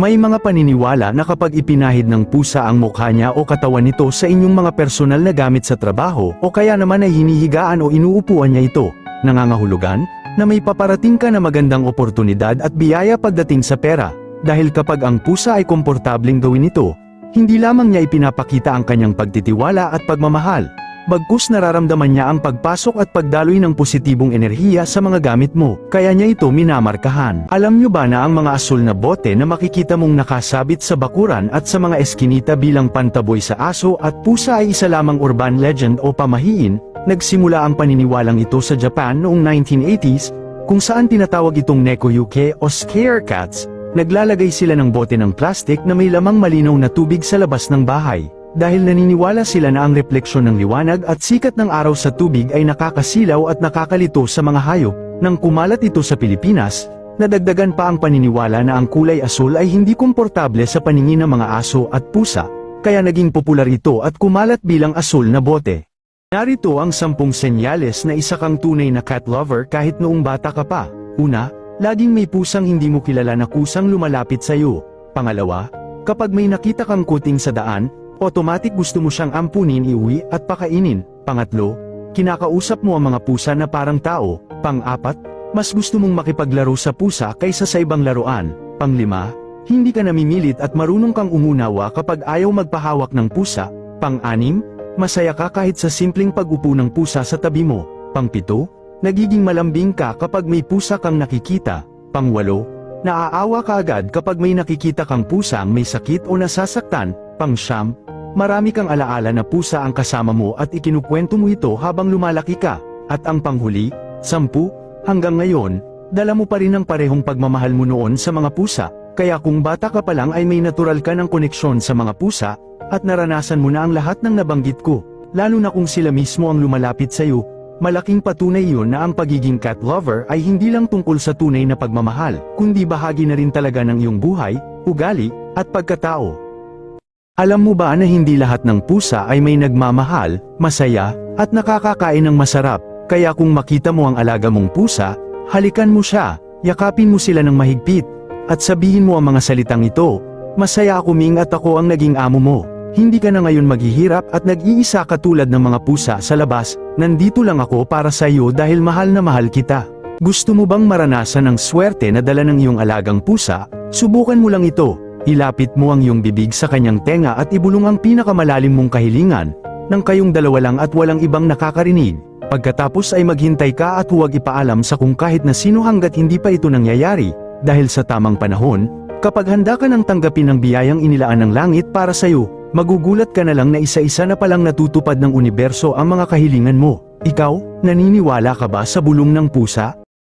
May mga paniniwala na kapag ipinahid ng pusa ang mukha niya o katawan nito sa inyong mga personal na gamit sa trabaho o kaya naman ay hinihigaan o inuupuan niya ito, nangangahulugan, na may paparating ka na magandang oportunidad at biyaya pagdating sa pera, dahil kapag ang pusa ay komportabling gawin ito, hindi lamang niya ipinapakita ang kanyang pagtitiwala at pagmamahal, bagkus nararamdaman niya ang pagpasok at pagdaloy ng positibong enerhiya sa mga gamit mo, kaya niya ito minamarkahan. Alam niyo ba na ang mga asul na bote na makikita mong nakasabit sa bakuran at sa mga eskinita bilang pantaboy sa aso at pusa ay isa lamang urban legend o pamahiin? Nagsimula ang paniniwalang ito sa Japan noong 1980s, kung saan tinatawag itong nekoyuke o scare cats. Naglalagay sila ng bote ng plastik na may lamang malinaw na tubig sa labas ng bahay. Dahil naniniwala sila na ang refleksyon ng liwanag at sikat ng araw sa tubig ay nakakasilaw at nakakalito sa mga hayop. Nang kumalat ito sa Pilipinas, nadagdagan pa ang paniniwala na ang kulay asul ay hindi komportable sa paningin ng mga aso at pusa, kaya naging popular ito at kumalat bilang asul na bote. Narito ang 10 senyales na isa kang tunay na cat lover kahit noong bata ka pa. Una, laging may pusang hindi mo kilala na kusang lumalapit sa iyo. Pangalawa, kapag may nakita kang kuting sa daan, automatic gusto mo siyang ampunin, iuwi at pakainin. Pangatlo, kinakausap mo ang mga pusa na parang tao. Pang-apat, mas gusto mong makipaglaro sa pusa kaysa sa ibang laruan. Pang-lima, hindi ka namimilit at marunong kang umunawa kapag ayaw magpahawak ng pusa. Pang-anim, masaya ka kahit sa simpleng pag-upo ng pusa sa tabi mo. Pang-pito, nagiging malambing ka kapag may pusa kang nakikita. Pang-walo, naaawa ka agad kapag may nakikita kang pusang may sakit o nasasaktan. Pang-siyam, marami kang alaala na pusa ang kasama mo at ikinukwento mo ito habang lumalaki ka. At ang panghuli, 10, hanggang ngayon, dala mo pa rin ang parehong pagmamahal mo noon sa mga pusa, kaya kung bata ka pa lang ay may natural ka ng koneksyon sa mga pusa, at naranasan mo na ang lahat ng nabanggit ko, lalo na kung sila mismo ang lumalapit sa iyo. Malaking patunay iyon na ang pagiging cat lover ay hindi lang tungkol sa tunay na pagmamahal, kundi bahagi na rin talaga ng iyong buhay, ugali, at pagkatao. Alam mo ba na hindi lahat ng pusa ay may nagmamahal, masaya, at nakakakain ng masarap, kaya kung makita mo ang alaga mong pusa, halikan mo siya, yakapin mo sila ng mahigpit, at sabihin mo ang mga salitang ito, "Masaya ako Ming at ako ang naging amo mo." Hindi ka na ngayon maghihirap at nag-iisa katulad ng mga pusa sa labas, nandito lang ako para sa iyo dahil mahal na mahal kita. Gusto mo bang maranasan ang swerte na dala ng iyong alagang pusa? Subukan mo lang ito. Ilapit mo ang iyong bibig sa kanyang tenga at ibulong ang pinakamalalim mong kahilingan, nang kayong dalawa lang at walang ibang nakakarinig. Pagkatapos ay maghintay ka at huwag ipaalam sa kung kahit na sino hanggat hindi pa ito nangyayari, dahil sa tamang panahon, kapag handa ka nang tanggapin ang biyayang inilaan ng langit para sa iyo, magugulat ka na lang na isa-isa na palang natutupad ng universo ang mga kahilingan mo. Ikaw, naniniwala ka ba sa bulong ng pusa?